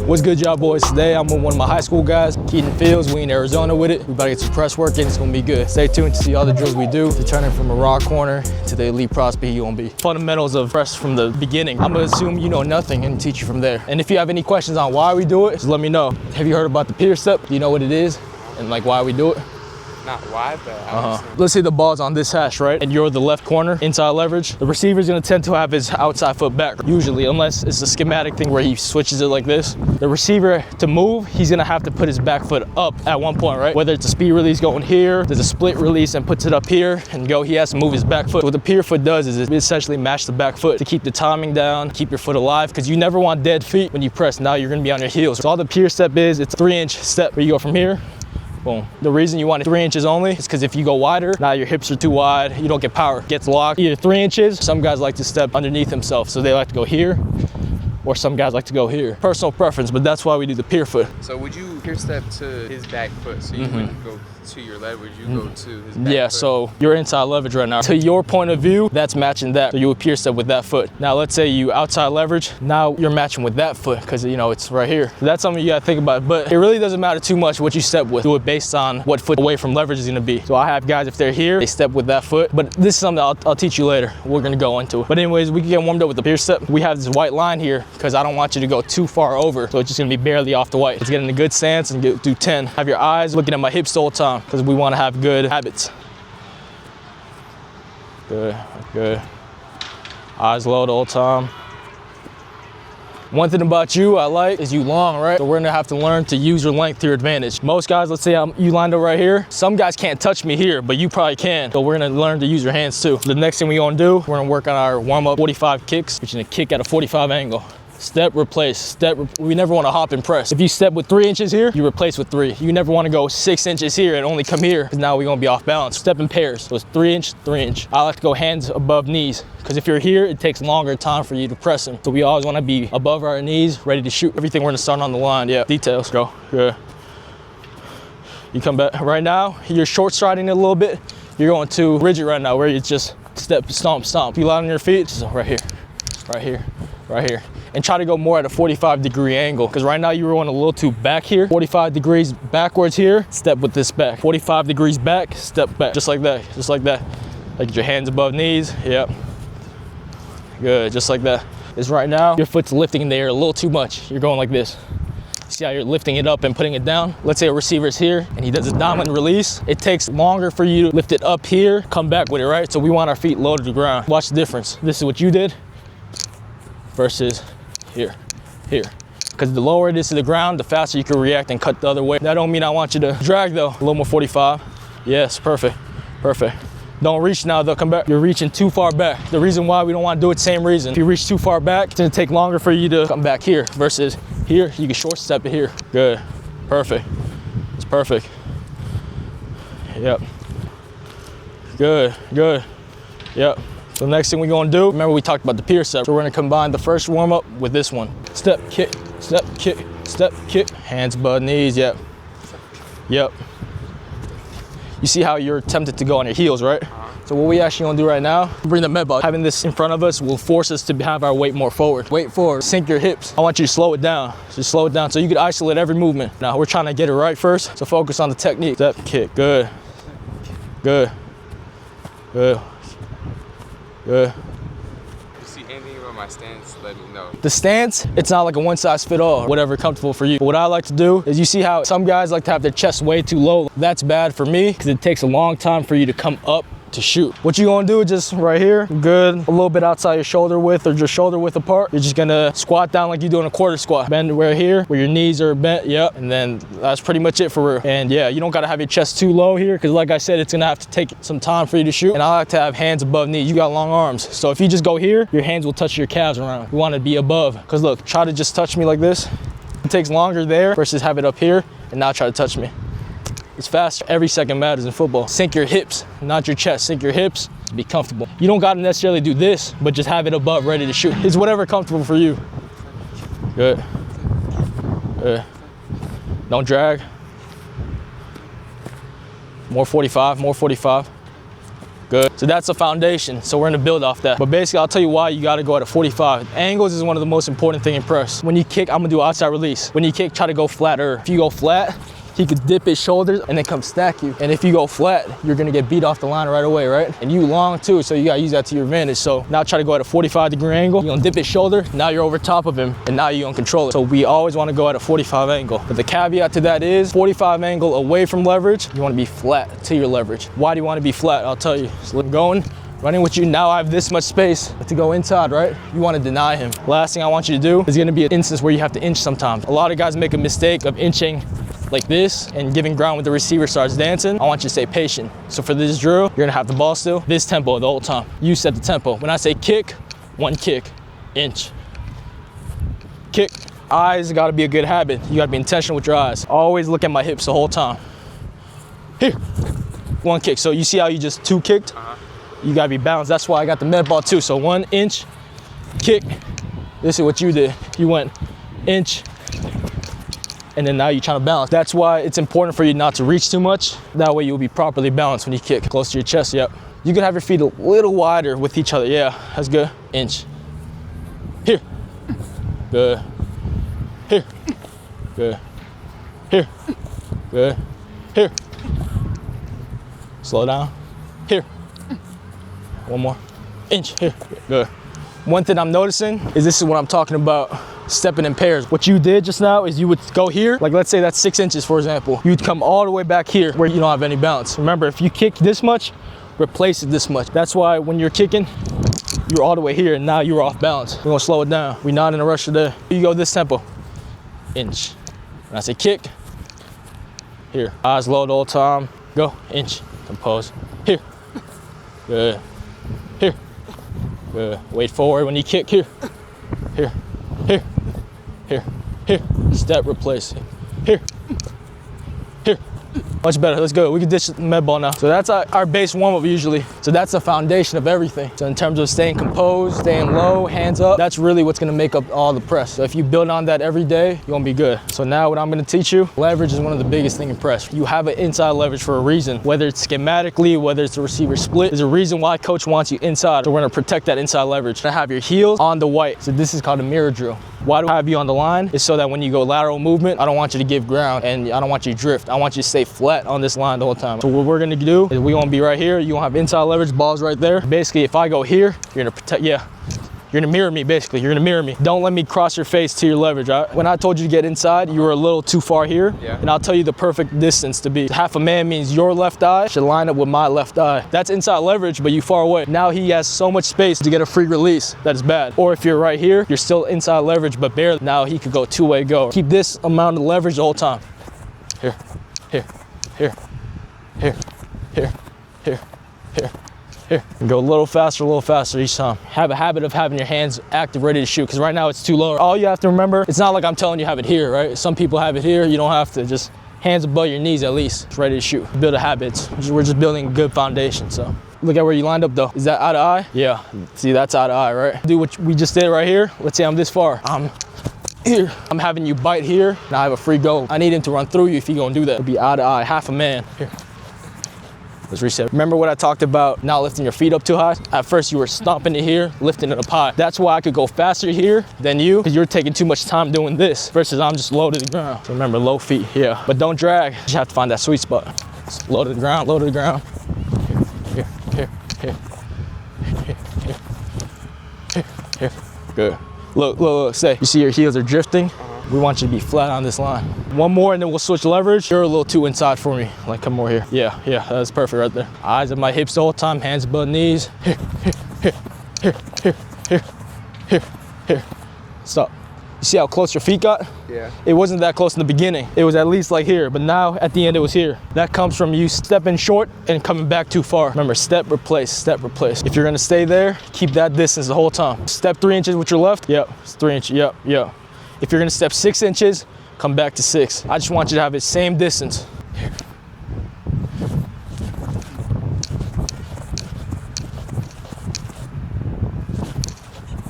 What's good, y'all boys? Today I'm with one of my high school guys, Keaton Fields. We in Arizona with it. We about to get some press work in. It's gonna be good. Stay tuned to see all the drills we do to turn it from a raw corner to the elite prospect you gonna be. Fundamentals of press from the beginning. I'm gonna assume you know nothing and teach you from there. And if you have any questions on why we do it, just let me know. Have you heard about the pier step? Do you know what it is and like why we do it? Not why, but Let's say the ball's on this hash, right? And you're the left corner, inside leverage. The receiver's gonna tend to have his outside foot back, usually, unless it's a schematic thing where he switches it like this. The receiver, to move, he's gonna have to put his back foot up at one point, right? Whether it's a speed release going here, there's a split release and puts it up here and go, he has to move his back foot. What the pier foot does is it essentially match the back foot to keep the timing down, keep your foot alive, because you never want dead feet when you press. Now you're gonna be on your heels. So all the pier step is, it's a 3-inch step where you go from here, boom. The reason you want it 3 inches only is because if you go wider, now your hips are too wide, you don't get power. It gets locked. Either 3 inches, some guys like to step underneath himself, so they like to go here, or some guys like to go here. Personal preference, but that's why we do the pier foot. So would you pier step to his back foot? So you wouldn't go to your leverage, you go to his back Yeah, foot? so you're inside leverage right now. To your point of view, that's matching that. So you would pier step with that foot. Now let's say you outside leverage, now you're matching with that foot because you know it's right here. So that's something you gotta think about, but it really doesn't matter too much what you step with. Do it based on what foot away from leverage is gonna be. So I have guys, if they're here, they step with that foot, but this is something I'll teach you later. We're gonna go into it. But anyways, we can get warmed up with the pier step. We have this white line here because I don't want you to go too far over. So it's just gonna be barely off the white. Let's get in a good stance and do 10. Have your eyes looking at my hips the whole time because we wanna have good habits. Good, good. Eyes low the whole time. One thing about you I like is you long, right? So we're gonna have to learn to use your length to your advantage. Most guys, let's say you lined up right here. Some guys can't touch me here, but you probably can. So we're gonna learn to use your hands too. The next thing we're gonna do, we're gonna work on our warm-up 45 kicks. We're gonna kick at a 45 angle. Step, replace, step, we never want to hop and press. If you step with 3 inches here, you replace with 3. You never want to go 6 inches here and only come here, because now we're going to be off balance. Step in pairs, so it's 3 inch, 3 inch. I like to go hands above knees, because if you're here, it takes longer time for you to press them. So we always want to be above our knees, ready to shoot. Everything we're going to start on the line, yeah. Details, go, good. You come back, right now, you're short striding it a little bit. You're going too rigid right now, where you just step, stomp, stomp. You land on your feet, just right here, right here, right here. And try to go more at a 45-degree angle, because right now you were going a little too back here. 45 degrees backwards here, step with this back. 45 degrees back, step back, just like that, just like that. Like get your hands above knees, yep. Good, just like that. It's right now, your foot's lifting in the air a little too much. You're going like this. See how you're lifting it up and putting it down? Let's say a receiver's here and he does a dominant release. It takes longer for you to lift it up here, come back with it, right? So we want our feet low to the ground. Watch the difference. This is what you did versus here, because the lower it is to the ground, the faster you can react and cut the other way. That don't mean I want you to drag though. A little more 45. Yes, perfect, perfect. Don't reach now though, come back. You're reaching too far back. The reason why we don't want to do it, same reason. If you reach too far back, it's gonna take longer for you to come back here versus here, you can short step it here. Good, perfect, it's perfect. Yep, good, good, yep. So the next thing we're gonna do, remember we talked about the pier step. So we're gonna combine the first warm up with this one. Step, kick, step, kick, step, kick. Hands above knees, yep. Yep. You see how you're tempted to go on your heels, right? So what we actually gonna do right now, bring the med ball. Having this in front of us will force us to have our weight more forward. Weight forward, sink your hips. I want you to slow it down. Just slow it down so you can isolate every movement. Now we're trying to get it right first, so focus on the technique. Step, kick, good, good, good. Good. If you see anything about my stance, let me know. The stance, it's not like a one-size-fits-all, whatever comfortable for you. But what I like to do is you see how some guys like to have their chest way too low. That's bad for me because it takes a long time for you to come up to shoot. What you gonna do, just right here, good, a little bit outside your shoulder width or just shoulder width apart. You're just gonna squat down like you're doing a quarter squat. Bend right here where your knees are bent, yep. And then that's pretty much it for real. And yeah, you don't gotta have your chest too low here because like I said, it's gonna have to take some time for you to shoot. And I like to have hands above knees. You got long arms. So if you just go here, your hands will touch your calves around. You wanna be above. Because look, try to just touch me like this. It takes longer there versus have it up here and now try to touch me. It's faster. Every second matters in football. Sink your hips, not your chest. Sink your hips, be comfortable. You don't gotta necessarily do this, but just have it above, ready to shoot. It's whatever comfortable for you. Good. Good. Don't drag. More 45, more 45. Good. So that's the foundation. So we're gonna build off that. But basically, I'll tell you why you gotta go at a 45. Angles is one of the most important thing in press. When you kick, I'm gonna do outside release. When you kick, try to go flatter. If you go flat, he could dip his shoulders and then come stack you. And if you go flat, you're gonna get beat off the line right away, right? And you long too, so you gotta use that to your advantage. So now try to go at a 45-degree angle. You're gonna dip his shoulder, now you're over top of him, and now you're gonna control it. So we always wanna go at a 45 angle. But the caveat to that is, 45 angle away from leverage, you wanna be flat to your leverage. Why do you wanna be flat? I'll tell you. So I'm going, running with you, now I have this much space to go inside, right? You wanna deny him. Last thing I want you to do is gonna be an instance where you have to inch sometimes. A lot of guys make a mistake of inching like this and giving ground when the receiver starts dancing. I want you to stay patient. So for this drill, you're gonna have the ball still, this tempo the whole time. You set the tempo. When I say kick, one kick, inch, kick. Eyes gotta be a good habit. You gotta be intentional with your eyes. Always look at my hips the whole time. Here, one kick. So you see how you just two kicked? You gotta be balanced. That's why I got the med ball too. So 1 inch, kick. This is what you did. You went inch, and then now you're trying to balance. That's why it's important for you not to reach too much. That way you'll be properly balanced when you kick. Close to your chest, yep. You can have your feet a little wider with each other. Yeah, that's good. Inch. Here. Good. Here. Good. Here. Good. Here. Slow down. Here. One more. Inch. Here. Good. One thing I'm noticing is this is what I'm talking about. Stepping in pairs. What you did just now is you would go here, like let's say that's 6 inches, for example. You'd come all the way back here where you don't have any balance. Remember, if you kick this much, replace it this much. That's why when you're kicking, you're all the way here and now you're off balance. We're gonna slow it down. We're not in a rush today. You go this tempo. Inch. When I say kick, here. Eyes low the whole time. Go, inch, compose. Here. Good. Here. Good. Wait forward when you kick, here. Here. Here, here, here, step, replace, here, here. Much better, let's go. We can ditch the med ball now. So that's our base warm up usually. So that's the foundation of everything. So in terms of staying composed, staying low, hands up, that's really what's gonna make up all the press. So if you build on that every day, you're gonna be good. So now what I'm gonna teach you, leverage is one of the biggest things in press. You have an inside leverage for a reason, whether it's schematically, whether it's a receiver split, there's a reason why coach wants you inside. So we're gonna protect that inside leverage. You're gonna have your heels on the white. So this is called a mirror drill. Why do I have you on the line? It's so that when you go lateral movement, I don't want you to give ground and I don't want you to drift. I want you to stay flat on this line the whole time. So what we're gonna do is we're gonna be right here. You gonna have inside leverage, balls right there. Basically, if I go here, you're gonna protect, yeah. You're gonna mirror me, basically. You're gonna mirror me. Don't let me cross your face to your leverage, all right? When I told you to get inside, you were a little too far here. Yeah. And I'll tell you the perfect distance to be. Half a man means your left eye should line up with my left eye. That's inside leverage, but you far away. Now he has so much space to get a free release. That is bad. Or if you're right here, you're still inside leverage, but barely. Now he could go two-way go. Keep this amount of leverage the whole time. Here, here, here, here, here, here, here. Here, and go a little faster each time. Have a habit of having your hands active, ready to shoot, because right now it's too low. All you have to remember, it's not like I'm telling you have it here, right? Some people have it here, you don't have to. Just hands above your knees at least, it's ready to shoot. Build a habit. We're just building a good foundation, so. Look at where you lined up though. Is that eye to eye? Yeah, see that's eye to eye, right? Do what we just did right here. Let's say I'm this far. I'm here. I'm having you bite here, now I have a free go. I need him to run through you if he gonna do that. It'll be eye to eye, half a man. Here. Let's reset. Remember what I talked about not lifting your feet up too high? At first you were stomping it here, lifting it up high. That's why I could go faster here than you, because you're taking too much time doing this versus I'm just low to the ground. So remember, low feet, yeah. But don't drag, you just have to find that sweet spot. Just low to the ground, low to the ground. Here, here, here, here, here, here, here. Good. Look, say, you see your heels are drifting? We want you to be flat on this line. One more and then we'll switch leverage. You're a little too inside for me. Like, come more here. Yeah, that's perfect right there. Eyes at my hips the whole time, hands above knees. Here, here, here, here, here, here, here. Stop. You see how close your feet got? Yeah. It wasn't that close in the beginning. It was at least like here, but now at the end it was here. That comes from you stepping short and coming back too far. Remember, step, replace, step, replace. If you're gonna stay there, keep that distance the whole time. Step 3 inches with your left. Yep, it's 3 inches, yep. If you're gonna step 6 inches, come back to 6. I just want you to have the same distance. Here.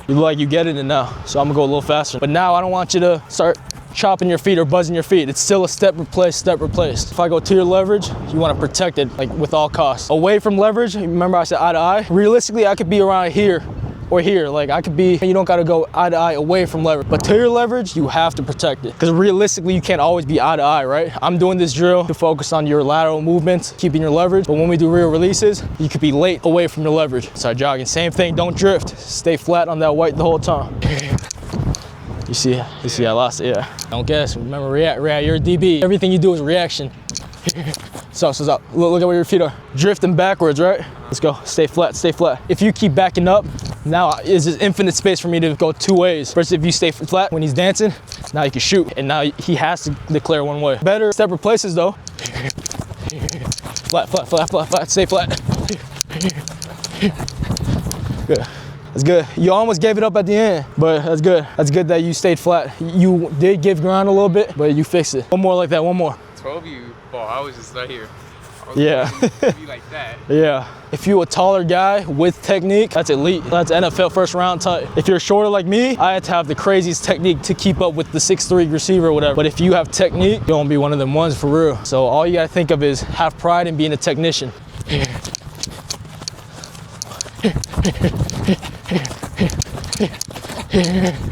You look like you get it now, so I'm gonna go a little faster. But now I don't want you to start chopping your feet or buzzing your feet. It's still a step replaced, step replaced. If I go to your leverage, you want to protect it like with all costs. Away from leverage, remember I said eye to eye? Realistically, I could be around here or here. Like I could be, you don't got to go eye to eye away from leverage. But to your leverage, you have to protect it. Because realistically, you can't always be eye to eye, right? I'm doing this drill to focus on your lateral movements, keeping your leverage. But when we do rear releases, you could be late away from your leverage. Start jogging, same thing, don't drift. Stay flat on that white the whole time. You see I lost it, yeah. Don't guess, remember react, you're a DB. Everything you do is reaction. So look at where your feet are. Drifting backwards, right? Let's go, stay flat, stay flat. If you keep backing up, now is this infinite space for me to go two ways. Versus if you stay flat when he's dancing, now you can shoot. And now he has to declare one way. Better step replaces though. Flat, flat, flat, flat, flat, stay flat. Good. That's good. You almost gave it up at the end, but that's good. That's good that you stayed flat. You did give ground a little bit, but you fixed it. One more like that, one more. 12 you ball, I was just right here. Yeah. You like that. Yeah. If you're a taller guy with technique, that's elite. That's NFL first round type. If you're shorter like me, I had to have the craziest technique to keep up with the 6'3" receiver or whatever. But if you have technique, you're gonna be one of them ones for real. So all you gotta think of is have pride in being a technician.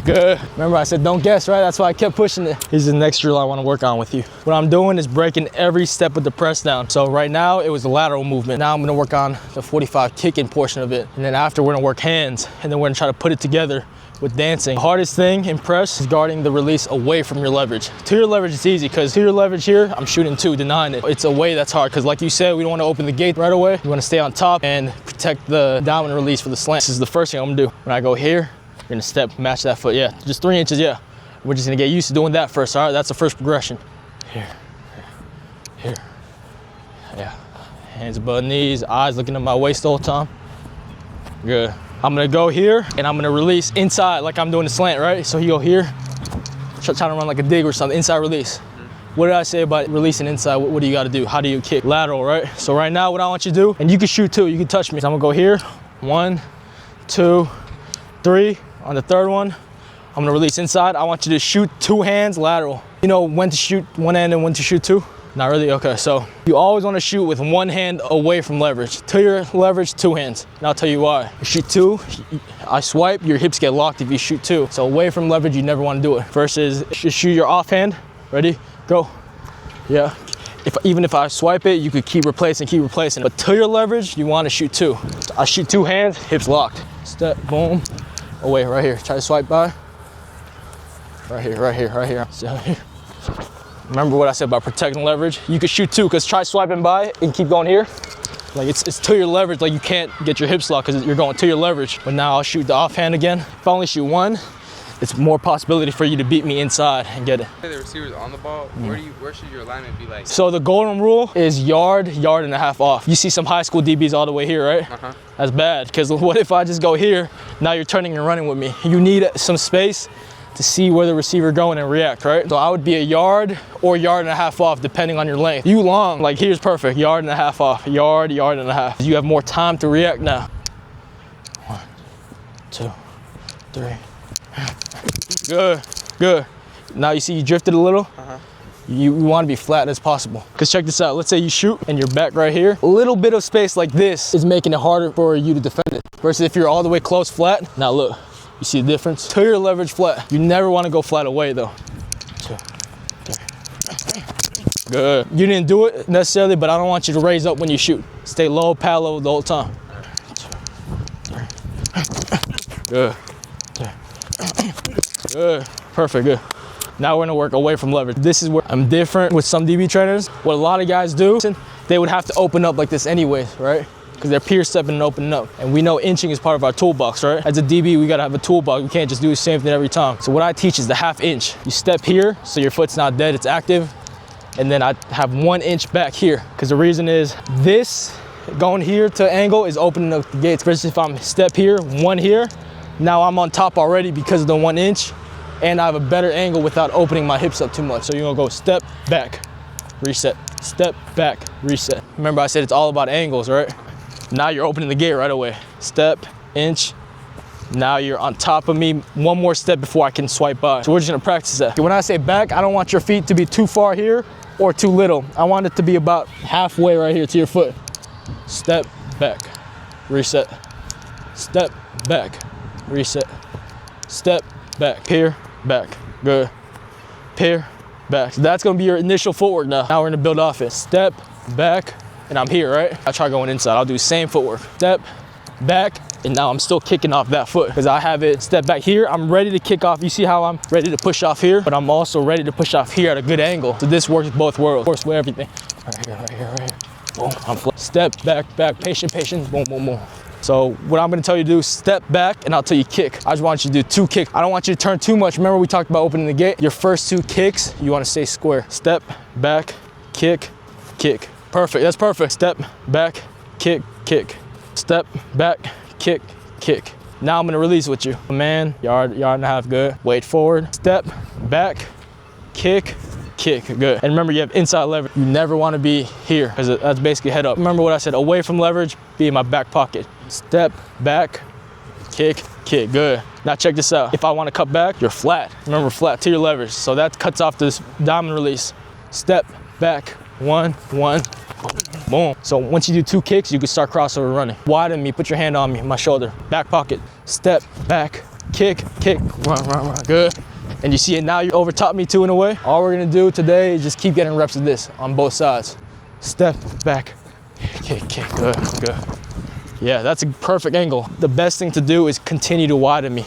Good. Remember I said don't guess, right? That's why I kept pushing it. Here's the next drill I want to work on with you. What I'm doing is breaking every step of the press down. So right now it was the lateral movement. Now I'm going to work on the 45 kicking portion of it. And then after we're going to work hands, and then we're going to try to put it together with dancing. The hardest thing in press is guarding the release away from your leverage. To your leverage it's easy because to your leverage here, I'm shooting two, denying it. It's away that's hard because like you said, we don't want to open the gate right away. We want to stay on top and protect the downwind release for the slant. This is the first thing I'm gonna do. When I go here, you're gonna step, match that foot. Yeah, just 3 inches, yeah. We're just gonna get used to doing that first, all right? That's the first progression. Here, here, yeah. Hands above knees, eyes looking at my waist the whole time. Good. I'm gonna go here and I'm gonna release inside like I'm doing the slant, right? So you go here, try to run like a dig or something, inside release. What did I say about releasing inside? What do you gotta do? How do you kick? Lateral, right? So right now what I want you to do, and you can shoot too, you can touch me. So I'm gonna go here, 1, 2, 3. On the third one, I'm gonna release inside. I want you to shoot 2 hands lateral. You know when to shoot one hand and when to shoot 2? Not really, okay. So you always wanna shoot with 1 hand away from leverage. To your leverage, 2 hands. And I'll tell you why. You shoot 2, I swipe, your hips get locked if you shoot 2. So away from leverage, you never wanna do it. Versus just shoot your offhand, ready, go. Yeah, even if I swipe it, you could keep replacing. But to your leverage, you wanna shoot 2. So I shoot 2 hands, hips locked. Step, boom, away, right here. Try to swipe by. Right here, right here, right here. So here. Remember what I said about protecting leverage? You could shoot 2, because try swiping by and keep going here. Like it's to your leverage, like you can't get your hips locked because you're going to your leverage. But now I'll shoot the offhand again. If I only shoot 1, it's more possibility for you to beat me inside and get it. The receiver's on the ball, where should your alignment be like? So the golden rule is yard and a half off. You see some high school DBs all the way here, right? That's bad, because what if I just go here, now you're turning and running with me. You need some space to see where the receiver going and react, right? So I would be a yard or yard and a half off depending on your length. You long, like here's perfect, yard and a half off, yard and a half. You have more time to react now. 1, 2, 3. Good, good. Now you see you drifted a little. You want to be flat as possible. Because check this out, let's say you shoot and you're back right here. A little bit of space like this is making it harder for you to defend it. Versus if you're all the way close flat, now look, you see the difference? To your leverage flat. You never want to go flat away though. 2, 3. Good. You didn't do it necessarily, but I don't want you to raise up when you shoot. Stay low, pad low the whole time. 2, 3. Good. Good, perfect, good. Now we're gonna work away from leverage. This is where I'm different with some DB trainers. What a lot of guys do, they would have to open up like this anyways, right? Because they're peer stepping and opening up. And we know inching is part of our toolbox, right? As a DB, we gotta have a toolbox. We can't just do the same thing every time. So what I teach is the half inch. You step here, so your foot's not dead, it's active. And then I have 1 inch back here. Because the reason is this, going here to angle is opening up the gates. Versus if I'm step here, 1 here, now I'm on top already because of the 1 inch. And I have a better angle without opening my hips up too much. So you're gonna go step, back, reset, step, back, reset. Remember I said it's all about angles, right? Now you're opening the gate right away. Step, inch, Now you're on top of me. One more step before I can swipe by. So we're just gonna practice that. When I say back, I don't want your feet to be too far here or too little. I want it to be about halfway right here to your foot. Step back, reset. Step back, reset. Step back, peer, back, good. Peer, back. So that's gonna be your initial footwork now. Now we're gonna build off it. Step back, and I'm here, right? I try going inside. I'll do same footwork. Step back, and now I'm still kicking off that foot because I have it step back here. I'm ready to kick off. You see how I'm ready to push off here, but I'm also ready to push off here at a good angle. So this works both worlds. Of course, with everything. Right here, right here, right here. Boom, I'm flat. Step back, back, patient, patient, boom, boom, boom. So what I'm gonna tell you to do is step back and I'll tell you kick. I just want you to do 2 kicks. I don't want you to turn too much. Remember we talked about opening the gate? Your first 2 kicks, you wanna stay square. Step back, kick, kick. Perfect, that's perfect. Step back, kick, kick. Step back, kick, kick. Now I'm gonna release with you. Man, yard and a half, good. Weight forward, step back, kick, kick, good. And remember, you have inside leverage. You never wanna be here, because that's basically head up. Remember what I said, away from leverage, be in my back pocket. Step back, kick, kick, good. Now check this out. If I wanna cut back, you're flat. Remember, flat to your leverage. So that cuts off this diamond release. Step back, 1, 1, boom. So once you do 2 kicks, you can start crossover running. Widen me, put your hand on me, my shoulder, back pocket. Step back, kick, kick, run, run, run, good. And you see it now, you over top me too in a way. All we're gonna do today is just keep getting reps of this on both sides. Step back, kick, kick, good, good. Yeah, that's a perfect angle. The best thing to do is continue to widen me.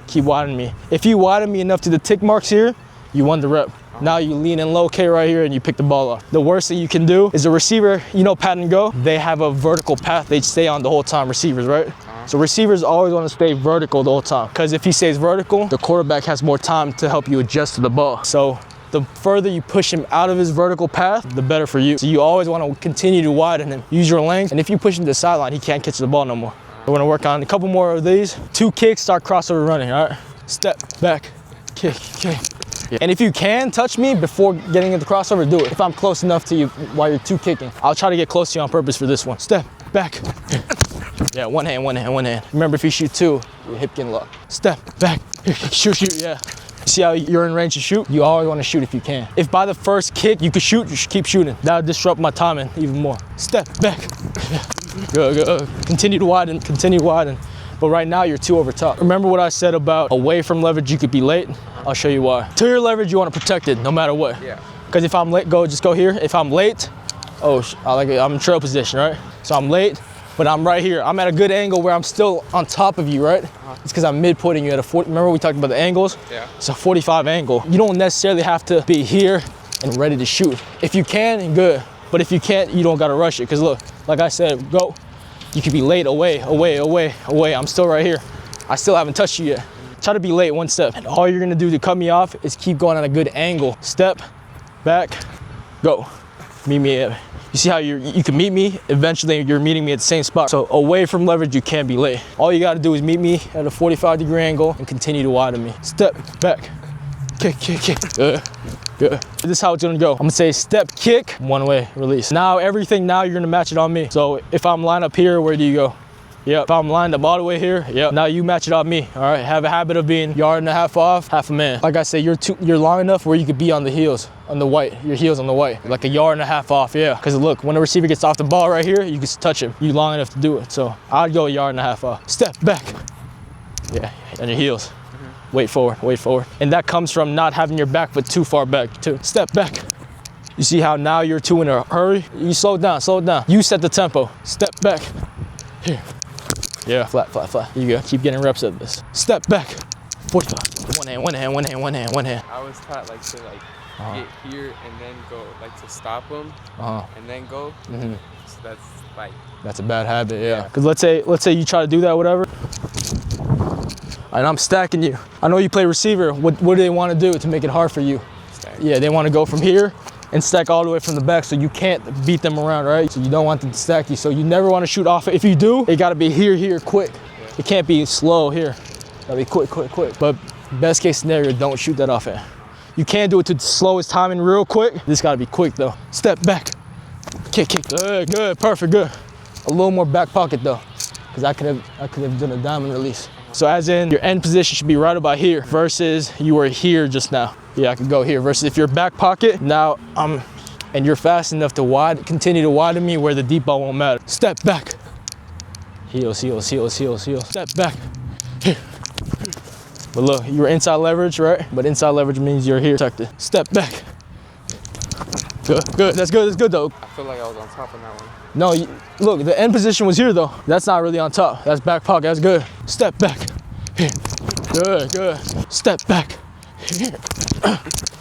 Keep widening me. If you widen me enough to the tick marks here, you won the rep. Now you lean in low K right here and you pick the ball up. The worst thing you can do is a receiver, you know, pat and go, they have a vertical path they stay on the whole time, receivers, right? So receivers always want to stay vertical the whole time, because if he stays vertical, the quarterback has more time to help you adjust to the ball. So the further you push him out of his vertical path, the better for you. So you always want to continue to widen him, use your length, and if you push him to the sideline, he can't catch the ball no more. We're gonna work on a couple more of these. 2 kicks, start crossover running, all right? Step back, kick, kick. Yeah. And if you can touch me before getting into crossover, do it. If I'm close enough to you while you're 2 kicking, I'll try to get close to you on purpose for this one. Step back. Yeah, one hand, one hand, one hand. Remember, if you shoot 2, your hip can lock. Step back, shoot, shoot, yeah. See how you're in range to shoot? You always want to shoot if you can. If by the first kick you could shoot, you should keep shooting. That'll disrupt my timing even more. Step back. Yeah. Good, good. Continue to widen, continue to widen. But right now you're 2 over top. Remember what I said about away from leverage, you could be late? I'll show you why. To your leverage, you want to protect it no matter what. Yeah. Because if I'm late, just go here. If I'm late, I'm in trail position, right? So I'm late, but I'm right here. I'm at a good angle where I'm still on top of you, right? It's because I'm mid-putting you at a 40. Remember we talked about the angles? Yeah. It's a 45 angle. You don't necessarily have to be here and ready to shoot. If you can, good. But if you can't, you don't got to rush it. Because look, like I said, go. You could be late, away, away, away, away. I'm still right here. I still haven't touched you yet. Try to be late 1 step. And all you're gonna do to cut me off is keep going on a good angle. Step, back, go. Meet me at, you see how you can meet me, eventually you're meeting me at the same spot. So away from leverage, you can't be late. All you gotta do is meet me at a 45-degree angle and continue to widen me. Step, back, kick, kick, kick, good, good. This is how it's gonna go. I'm gonna say step, kick, 1 way, release. Now everything, now you're gonna match it on me. So if I'm lined up here, where do you go? Yep, if I'm lined up all the way here, yep. Now you match it on me, all right? Have a habit of being 1.5 yards off, half a man. Like I say, you're long enough where you could be on the heels, on the white, your heels on the white, like 1.5 yards off, yeah. Because look, when the receiver gets off the ball right here, you can touch him. You long enough to do it. So I'd go 1.5 yards off. Step back, yeah, on your heels. Weight forward, weight forward. And that comes from not having your back foot too far back too. Step back. You see how now you're 2 in a hurry? You slow it down, slow it down. You set the tempo. Step back, here. Yeah, flat, flat, flat. You go. Keep getting reps of this. Step back. 45. 1 hand, 1 hand, 1 hand, 1 hand, 1 hand. I was taught like to get here and then go, like to stop them and then go. So that's like. That's a bad habit, yeah. Because let's say you try to do that, whatever. And I'm stacking you. I know you play receiver. What do they want to do to make it hard for you? Stack. Yeah, they want to go from here and stack all the way from the back, so you can't beat them around, right? So you don't want them to stack you. So you never want to shoot off. If you do, it got to be here, quick. Yeah. It can't be slow here. Gotta be quick, quick, quick. But best case scenario, don't shoot that off it. You can't do it to slow his timing real quick. This got to be quick though. Step back, kick, kick, good, good, perfect, good. A little more back pocket though, because I could have done a diamond release. So as in, your end position should be right about here versus you were here just now. Yeah, I could go here versus if you're back pocket, now and you're fast enough to continue to widen me where the deep ball won't matter. Step back. Heels, heels, heels, heels, heels. Step back. Here. But look, you're inside leverage, right? But inside leverage means you're here protected. Step back. Good, good, that's good though. I feel like I was on top on that one. No, look, the end position was here though. That's not really on top. That's back pocket, that's good. Step back. Here. Good, good. Step back. Here.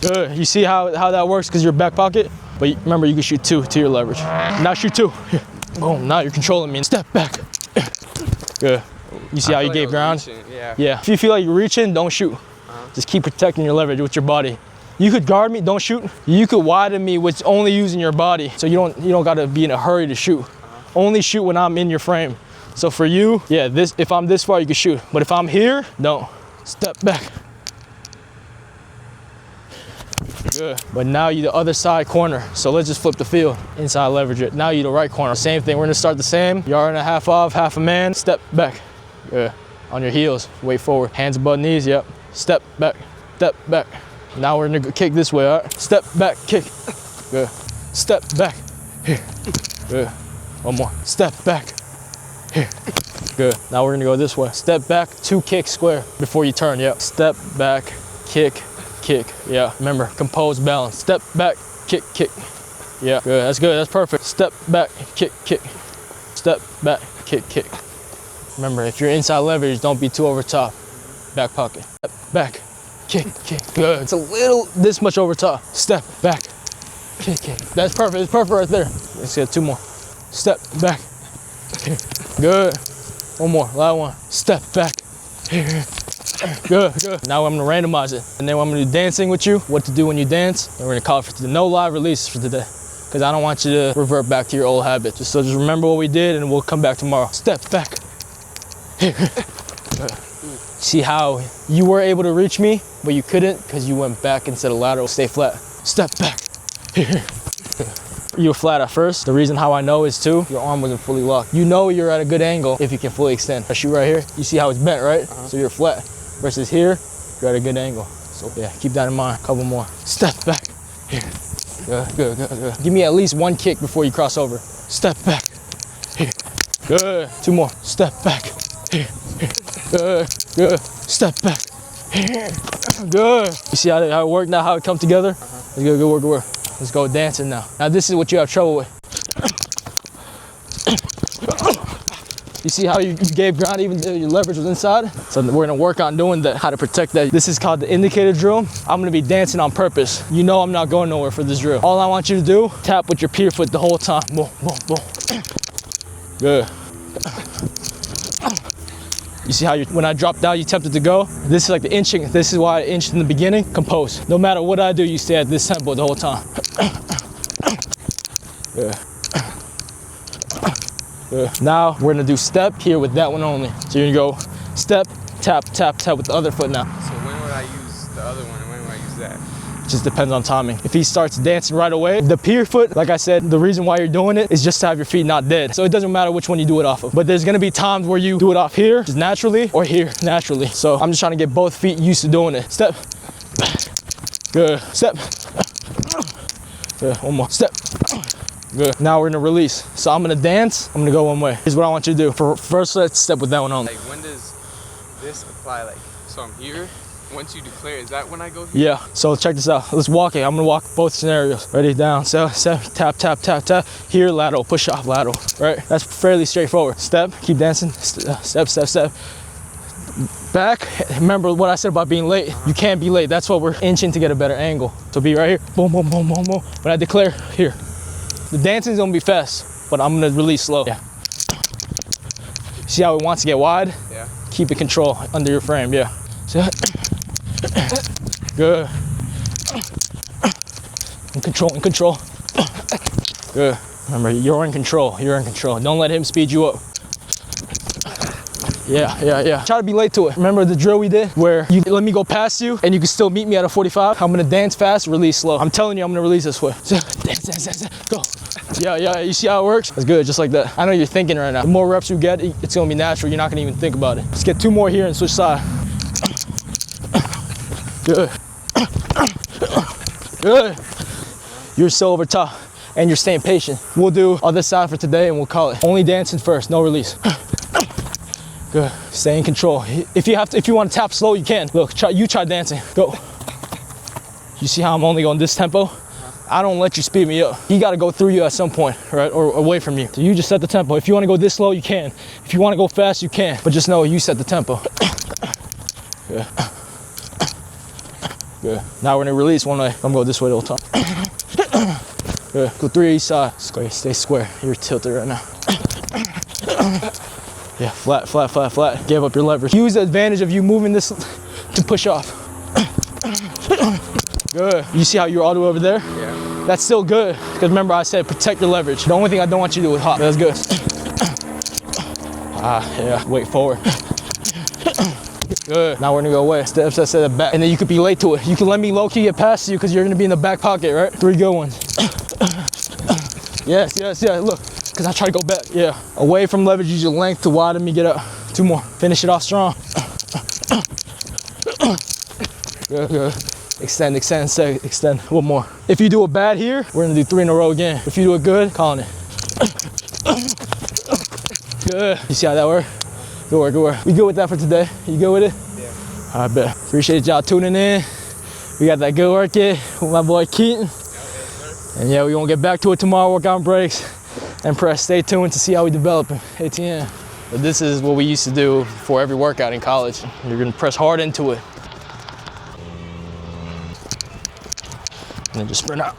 Good, you see how that works because you're back pocket? But remember, you can shoot 2 to your leverage. Now shoot 2. Here. Boom, now you're controlling me. Step back. Good. You see how you gave ground? Yeah. If you feel like you're reaching, don't shoot. Just keep protecting your leverage with your body. You could guard me, don't shoot. You could widen me with only using your body. So you don't gotta be in a hurry to shoot. Only shoot when I'm in your frame. So for you, yeah, if I'm this far, you can shoot. But if I'm here, don't. Step back. Good. But now you the other side corner. So let's just flip the field. Inside leverage it. Now you the right corner. Same thing, we're gonna start the same. Yard and a half off, half a man. Step back. Good. On your heels, weight forward. Hands above knees, yep. Step back, step back. Now we're gonna kick this way, all right? Step back, kick. Good. Step back. Here. Good. One more. Step back. Here. Good. Now we're gonna go this way. Step back, 2 kicks square before you turn, yep. Step back, kick, kick. Yeah, remember, composed balance. Step back, kick, kick. Yeah, good, that's perfect. Step back, kick, kick. Step back, kick, kick. Remember, if you're inside leverage, don't be too over top. Back pocket. Step back, kick, kick. Good, it's a little, this much over top. Step back, kick, kick. That's perfect, it's perfect right there. Let's get 2 more. Step back, good. One more, last one. Step back. Good, good. Now I'm gonna randomize it. And then I'm gonna do dancing with you, what to do when you dance. And we're gonna call it for today. No live releases for today. Because I don't want you to revert back to your old habit. So just remember what we did and we'll come back tomorrow. Step back. See how you were able to reach me, but you couldn't because you went back instead of lateral. Stay flat. Step back. You were flat at first. The reason how I know is too, your arm wasn't fully locked. You know you're at a good angle if you can fully extend. I shoot right here, you see how it's bent, right? So you're flat. Versus here, you're at a good angle. So yeah, keep that in mind. Couple more. Step back. Here. Good, good, good, good. Give me at least 1 kick before you cross over. Step back. Here. Good. 2 more. Step back. Here. Good, good. Step back. Here. Good. You see how it worked now, how it come together? Let's go, good work, good work. Let's go dancing now. Now this is what you have trouble with. You see how you gave ground even though your leverage was inside? So we're gonna work on doing that, how to protect that. This is called the indicator drill. I'm gonna be dancing on purpose. You know I'm not going nowhere for this drill. All I want you to do, tap with your pier foot the whole time. Boom, boom, boom. Good. You see how when I dropped down, you tempted to go? This is like the inching. This is why I inched in the beginning. Compose. No matter what I do, you stay at this tempo the whole time. Good. Good. Now we're gonna do step here with that one only. So you're gonna go step, tap, tap, tap with the other foot now. So when would I use the other one and when would I use that? It just depends on timing. If he starts dancing right away, the pier foot, like I said, the reason why you're doing it is just to have your feet not dead. So it doesn't matter which one you do it off of. But there's gonna be times where you do it off here, just naturally, or here, naturally. So I'm just trying to get both feet used to doing it. Step. Good. Step. Good. One more. Step. Good. Now we're gonna release. So I'm gonna dance, I'm gonna go one way. Here's what I want you to do. First, let's step with that one on. Like when does this apply? Like, so I'm here, once you declare, is that when I go here? Yeah, so check this out. Let's walk it. I'm gonna walk both scenarios. Ready, down, step, tap, tap, tap, tap. Here, lateral, push off, lateral, right? That's fairly straightforward. Step, keep dancing, step, step, step. Back, remember what I said about being late. You can't be late. That's why we're inching to get a better angle. So be right here, boom, boom, boom, boom, boom. When I declare, here. The dancing's gonna be fast, but I'm gonna release slow. Yeah. See how it wants to get wide? Yeah. Keep it control under your frame, yeah. Good. In control, in control. Good. Remember, you're in control, you're in control. Don't let him speed you up. Yeah, yeah, yeah. Try to be late to it. Remember the drill we did where you let me go past you and you can still meet me at a 45? I'm gonna dance fast, release slow. I'm telling you, I'm gonna release this way. Dance. Go. Yeah, you see how it works? That's good, just like that. I know you're thinking right now. The more reps you get, it's gonna be natural. You're not gonna even think about it. Let's get 2 more here and switch side. Good. Good. You're so over top and you're staying patient. We'll do other side for today and we'll call it. Only dancing first, no release. Good. Stay in control. If you want to tap slow, you can. Look, you try dancing. Go. You see how I'm only going this tempo? I don't let you speed me up. You got to go through you at some point, right? Or away from you. So you just set the tempo. If you want to go this slow, you can. If you want to go fast, you can. But just know you set the tempo. Good. Good. Now we're gonna release one way. I'm gonna go this way the whole time. Good. Go 3 each side. Square. Stay square. You're tilted right now. Yeah, flat. Give up your leverage. Use the advantage of you moving this to push off. Good. You see how you're all the way over there? Yeah. That's still good. Because remember I said protect your leverage. The only thing I don't want you to do is hop. That's good. Yeah. Wait forward. Good. Now we're gonna go away. Step back. And then you could be late to it. You can let me low-key get past you because you're gonna be in the back pocket, right? 3 good ones. Yes. Look, because I try to go back. Yeah. Away from leverage, use your length to widen me, get up. 2 more. Finish it off strong. Good. Extend. 1 more. If you do it bad here, we're gonna do 3 in a row again. If you do it good, calling it. Good. You see how that works? Good work. We good with that for today? You good with it? Yeah. I bet. Appreciate y'all tuning in. We got that good work in with my boy Keaton. And yeah, we're gonna get back to it tomorrow, work on breaks and press. Stay tuned to see how we develop it. ATM. But this is what we used to do for every workout in college. You're gonna press hard into it. And then just sprint out.